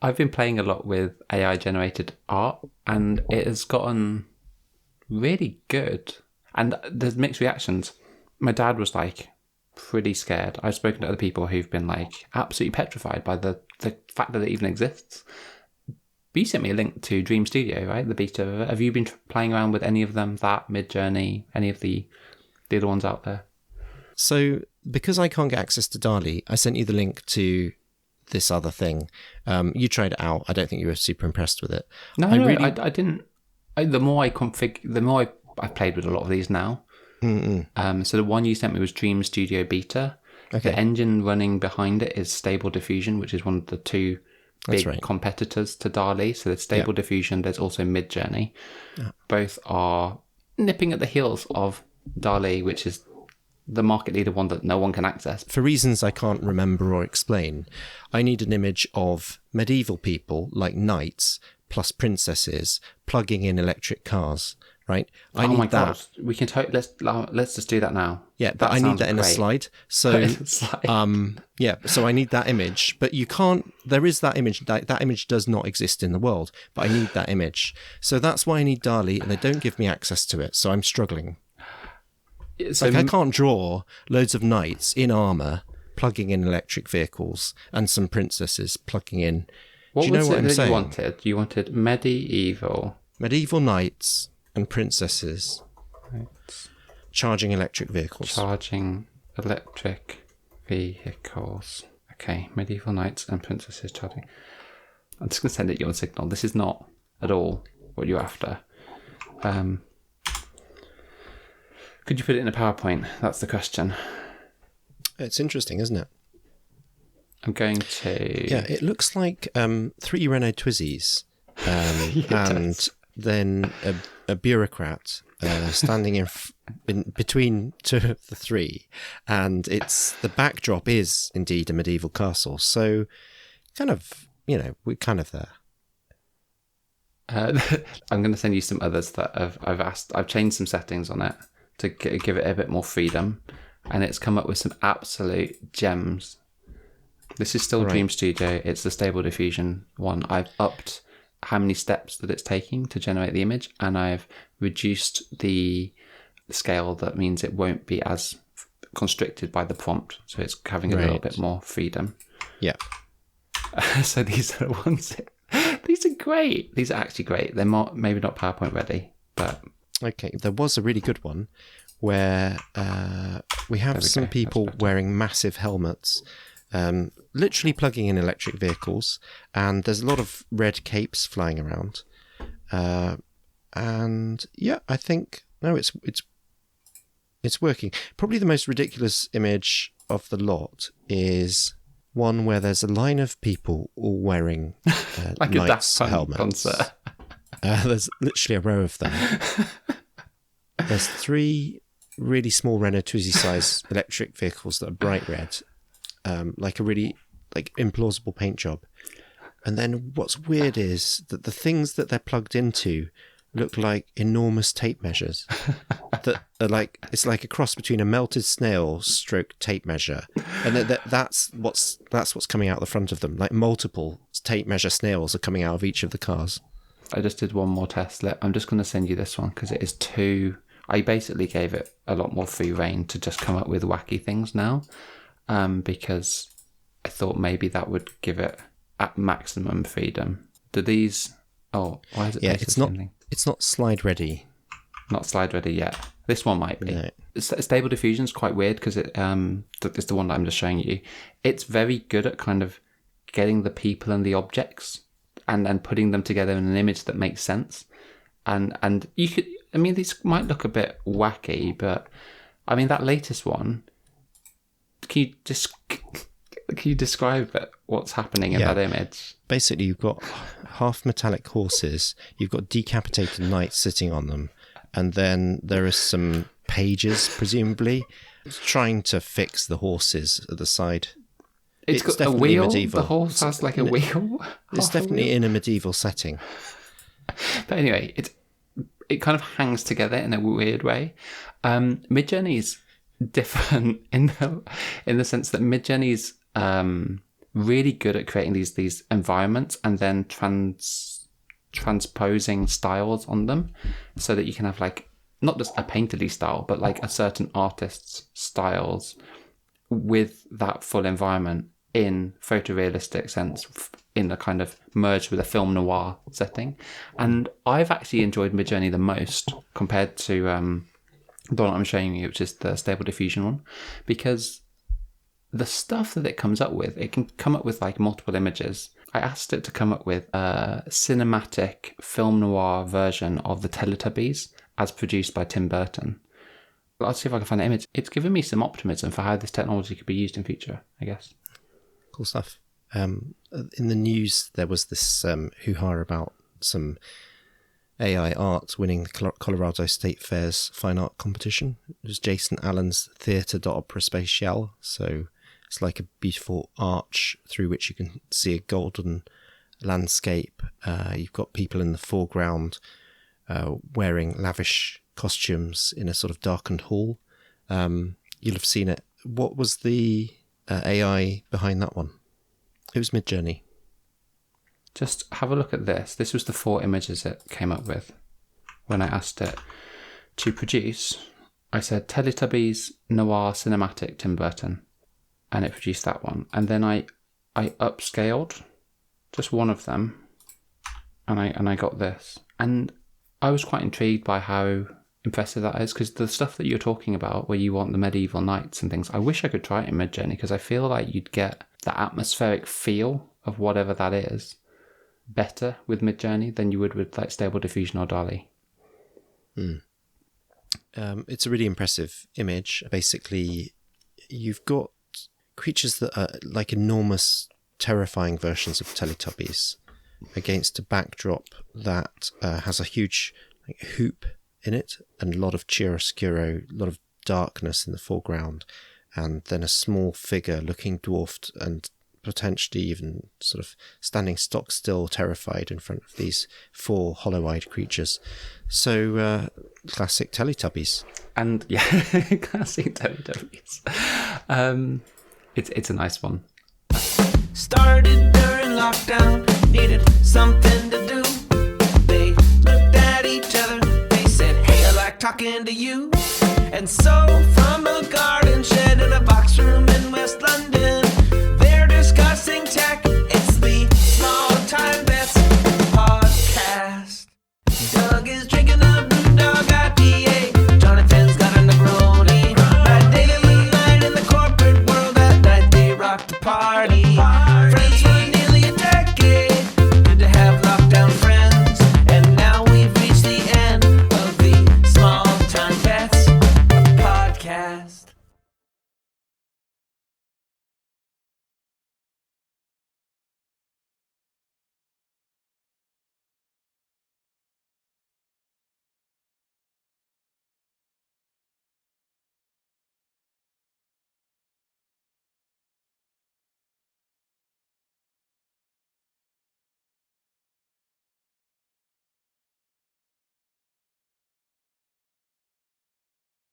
I've been playing a lot with AI generated art, and it has gotten really good. And there's mixed reactions. My dad was like pretty scared. I've spoken to other people who've been like absolutely petrified by the fact that it even exists. But you sent me a link to Dream Studio, right? The beta of it. Have you been playing around with any of them? That, Midjourney, any of the other ones out there? So because I can't get access to Dall.e, I sent you the link to this other thing. You tried it out. I don't think you were super impressed with it. I didn't. The more I've played with a lot of these now. So the one you sent me was Dream Studio Beta. Okay. The engine running behind it is Stable Diffusion, which is one of the two big competitors to Dall.e. So there's Stable Diffusion. There's also Midjourney. Yeah. Both are nipping at the heels of Dall.e, which is the market leader one that no one can access. For reasons I can't remember or explain, I need an image of medieval people, like knights, plus princesses, plugging in electric cars, right? I need that. God. We can let's just do that now. Yeah, but I need that in a slide. So, so I need that image, but you can't, there is that image, that image does not exist in the world, but I need that image. So that's why I need Dall.e, and they don't give me access to it, so I'm struggling. So I can't draw loads of knights in armor plugging in electric vehicles and some princesses plugging in. Do you know what I'm saying? You wanted medieval knights and princesses charging electric vehicles. Okay, medieval knights and princesses charging. I'm just going to send it you on Signal. This is not at all what you're after. Could you put it in a PowerPoint? That's the question. It's interesting, isn't it? I'm going to... Yeah, it looks like 3 Renault Twizzys and then a bureaucrat standing in between two of the three. And the backdrop is indeed a medieval castle. So kind of, we're kind of there. I'm going to send you some others that I've changed some settings on it to give it a bit more freedom, and it's come up with some absolute gems. This is still Dream Studio. It's the Stable Diffusion one. I've upped how many steps that it's taking to generate the image, and I've reduced the scale. That means it won't be as constricted by the prompt, so it's having a little bit more freedom. Yeah. So these are the ones. These are great. These are actually great. They're maybe not PowerPoint ready, but... Okay, there was a really good one where we have some people wearing massive helmets, literally plugging in electric vehicles, and there's a lot of red capes flying around. And yeah, I think it's working. Probably the most ridiculous image of the lot is one where there's a line of people all wearing like knights a Daft Punk helmets. Concert. There's literally a row of them. There's 3 really small Renault Twizy size electric vehicles that are bright red, like a really implausible paint job. And then what's weird is that the things that they're plugged into look like enormous tape measures. That are it's like a cross between a melted snail stroke tape measure, and that's what's coming out the front of them. Like multiple tape measure snails are coming out of each of the cars. I just did one more test. I'm just going to send you this one because it is too... I basically gave it a lot more free rein to just come up with wacky things now, because I thought maybe that would give it at maximum freedom. Do these... Oh, why is it... Yeah, it's not slide ready. Not slide ready yet. This one might be. No. Stable Diffusion's quite weird because it's the one that I'm just showing you. It's very good at kind of getting the people and the objects and then putting them together in an image that makes sense. And you could, these might look a bit wacky, but that latest one, can you describe what's happening in that image? Basically, you've got half metallic horses, you've got decapitated knights sitting on them, and then there are some pages, presumably, trying to fix the horses at the side. It's got a wheel. The horse has a wheel. It's definitely in a medieval setting. But anyway, it kind of hangs together in a weird way. Midjourney is different in the sense that Midjourney's really good at creating these environments and then transposing styles on them, so that you can have like not just a painterly style, but like a certain artist's styles with that full environment in photorealistic sense, in a kind of merged with a film noir setting. And I've actually enjoyed Midjourney the most compared to the one I'm showing you, which is the Stable Diffusion one, because the stuff that it comes up with, it can come up with like multiple images. I asked it to come up with a cinematic film noir version of the Teletubbies as produced by Tim Burton. I'll see if I can find the image. It's given me some optimism for how this technology could be used in future, I guess. Cool stuff. In the news, there was this hoo-ha about some AI art winning the Colorado State Fair's fine art competition. It was Jason Allen's Theatre d'Opera Spatiale. So it's like a beautiful arch through which you can see a golden landscape. You've got people in the foreground wearing lavish costumes in a sort of darkened hall. You'll have seen it. What was the AI behind that one? It was Midjourney. Just have a look at this. This was the 4 images it came up with when I asked it to produce. I said Teletubbies Noir Cinematic Tim Burton, and it produced that one. And then I upscaled just one of them, and I got this. And I was quite intrigued by how impressive that is, because the stuff that you're talking about where you want the medieval knights and things, I wish I could try it in Midjourney, because I feel like you'd get the atmospheric feel of whatever that is better with Midjourney than you would with like Stable Diffusion or Dall.e. It's a really impressive image. Basically, you've got creatures that are like enormous, terrifying versions of Teletubbies against a backdrop that has a huge hoop in it and a lot of chiaroscuro, a lot of darkness in the foreground, and then a small figure looking dwarfed and potentially even sort of standing stock still, terrified in front of these 4 hollow-eyed creatures. So, classic Teletubbies. And yeah, classic Teletubbies. It's a nice one. Started during lockdown, needed something to do. They looked at each other, they said, hey, I like talking to you. And so from a garden shed in a box room in West